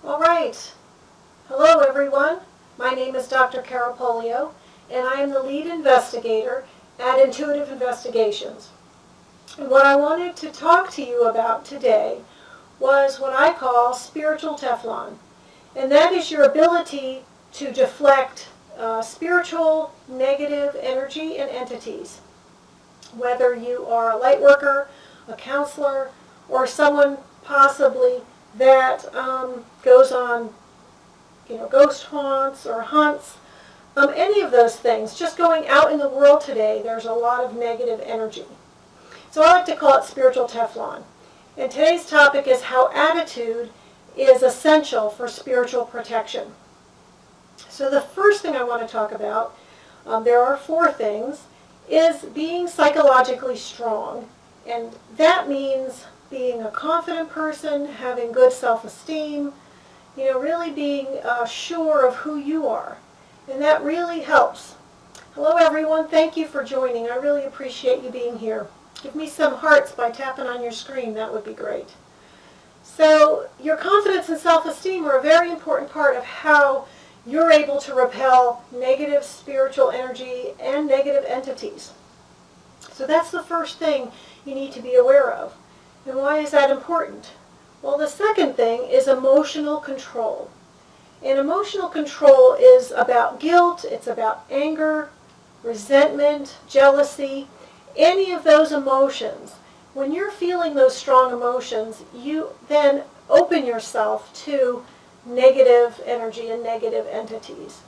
All right. Hello, everyone. My name is Dr. Carol Polio, and I am the lead investigator at Intuitive Investigations. And what I wanted to talk to you about today was what I call spiritual Teflon. And that is your ability to deflect spiritual negative energy and entities. Whether you are a light worker, a counselor, or someone possibly that goes on ghost haunts or hunts, any of those things. Just going out in the world today, there's a lot of negative energy. So I like to call it spiritual Teflon. And today's topic is how attitude is essential for spiritual protection. So the first thing I want to talk about, there are 4 things, is being psychologically strong. And that means being a confident person, having good self-esteem, really being sure of who you are. And that really helps. Hello everyone, thank you for joining. I really appreciate you being here. Give me some hearts by tapping on your screen, that would be great. So your confidence and self-esteem are a very important part of how you're able to repel negative spiritual energy and negative entities. So that's the first thing you need to be aware of. And why is that important? Well, the second thing is emotional control. And emotional control is about guilt, it's about anger, resentment, jealousy, any of those emotions. When you're feeling those strong emotions, you then open yourself to negative energy and negative entities.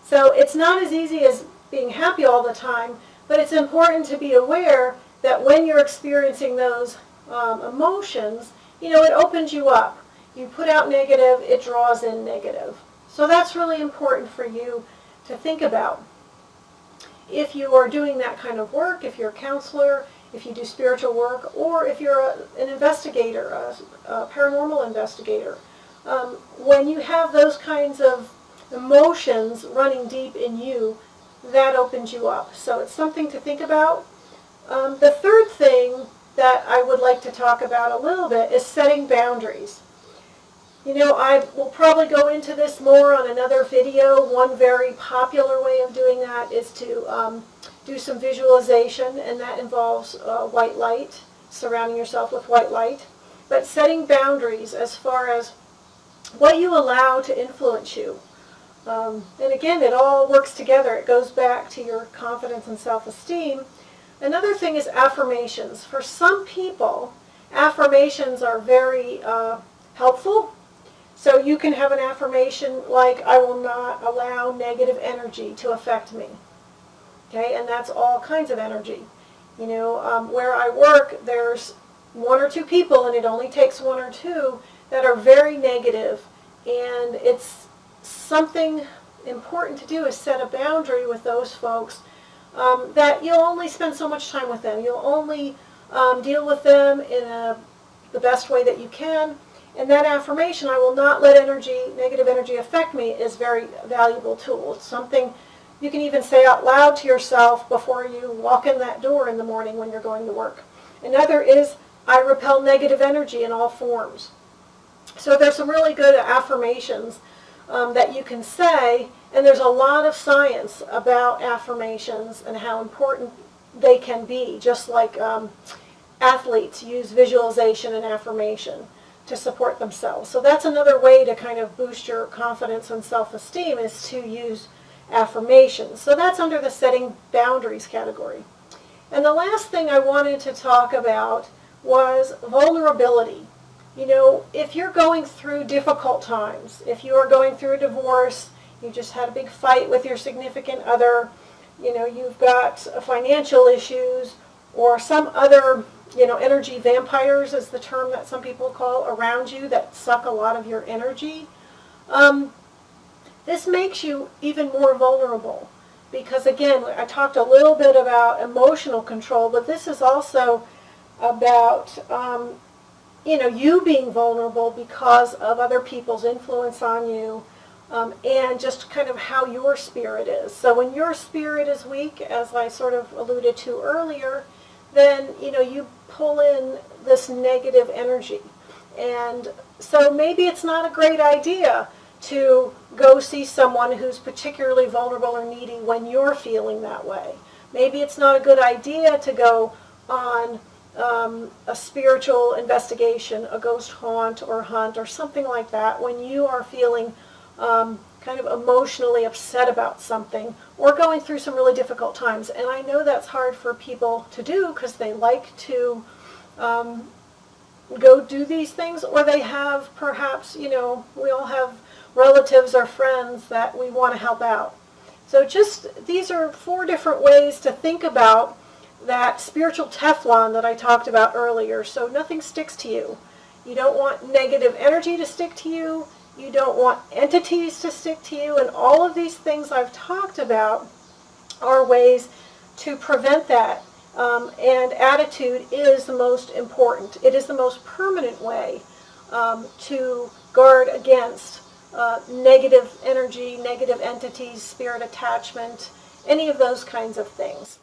So it's not as easy as being happy all the time, but it's important to be aware that when you're experiencing those emotions, it opens you up. You put out negative, it draws in negative. So that's really important for you to think about. If you are doing that kind of work, if you're a counselor, if you do spiritual work, or if you're an investigator, a paranormal investigator, when you have those kinds of emotions running deep in you, that opens you up. So it's something to think about. The third thing that I would like to talk about a little bit is setting boundaries. I will probably go into this more on another video. One very popular way of doing that is to do some visualization, and that involves white light, surrounding yourself with white light. But setting boundaries as far as what you allow to influence you. And again, it all works together. It goes back to your confidence and self-esteem. Another thing is affirmations. For some people, affirmations are very helpful. So you can have an affirmation like, I will not allow negative energy to affect me. Okay, and that's all kinds of energy. Where I work, there's 1 or 2 people, and it only takes 1 or 2 that are very negative, and it's something important to do is set a boundary with those folks, that you'll only spend so much time with them. You'll only deal with them in the best way that you can. And that affirmation, I will not let negative energy affect me, is a very valuable tool. It's something you can even say out loud to yourself before you walk in that door in the morning when you're going to work. Another is, I repel negative energy in all forms. So there's some really good affirmations that you can say, and there's a lot of science about affirmations and how important they can be, just like athletes use visualization and affirmation to support themselves. So that's another way to kind of boost your confidence and self-esteem, is to use affirmations. So that's under the setting boundaries category. And the last thing I wanted to talk about was vulnerability. If you're going through difficult times, if you are going through a divorce, you just had a big fight with your significant other, you've got financial issues, or some other energy vampires is the term that some people call around you that suck a lot of your energy. This makes you even more vulnerable because, again, I talked a little bit about emotional control, but this is also about you being vulnerable because of other people's influence on you, and just kind of how your spirit is. So when your spirit is weak, as I sort of alluded to earlier, then you pull in this negative energy. And so maybe it's not a great idea to go see someone who's particularly vulnerable or needy when you're feeling that way. Maybe it's not a good idea to go on a spiritual investigation, a ghost haunt or hunt or something like that when you are feeling kind of emotionally upset about something or going through some really difficult times. And I know that's hard for people to do because they like to go do these things, or they have perhaps, we all have relatives or friends that we want to help out. So these are 4 different ways to think about that spiritual Teflon that I talked about earlier. So nothing sticks to you. You don't want negative energy to stick to you. You don't want entities to stick to you. And all of these things I've talked about are ways to prevent that. And attitude is the most important. It is the most permanent way to guard against negative energy, negative entities, spirit attachment, any of those kinds of things.